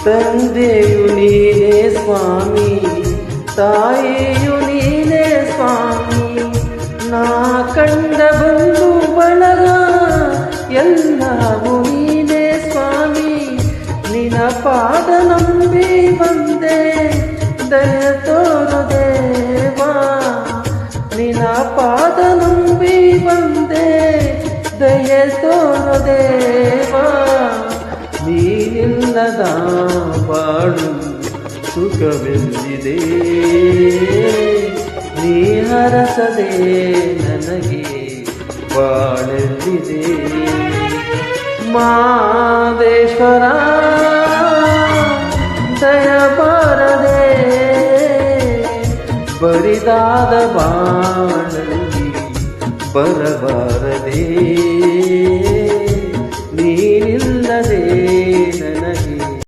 ತಂದೆಯು ನೀನೇ ಸ್ವಾಮಿ, ತಾಯಿಯು ನೀನೇ ಸ್ವಾಮಿ, ನಾ ಕಂಡ ಬಂಧು ಬಳಗ ಎಲ್ಲವೂ ನೀನೇ ಸ್ವಾಮಿ. ನಿನ್ನ ಪಾದ ನಂಬಿ ಬಂದೆ ದಯ ತೋರು ದೇವಾ, ನಿನ್ನ ಪಾದ ನಂಬಿ ಬಂದೆ ದಯ ತೋರು ದೇವಾ. ನೀನಿಲ್ಲದ ಬಾಳು ಸುಖವೆಲ್ಲಿದೆ, ನೀ ಹರಸದೆ ನನಗೆ ಬಾಳೆಲ್ಲಿದೆ. ಮಾದೇಶ್ವರ ದಯ ಬಾರದೆ, ಬರಿದಾದ ಬಾಳಲ್ಲಿ ಬರಬಾರದೆ.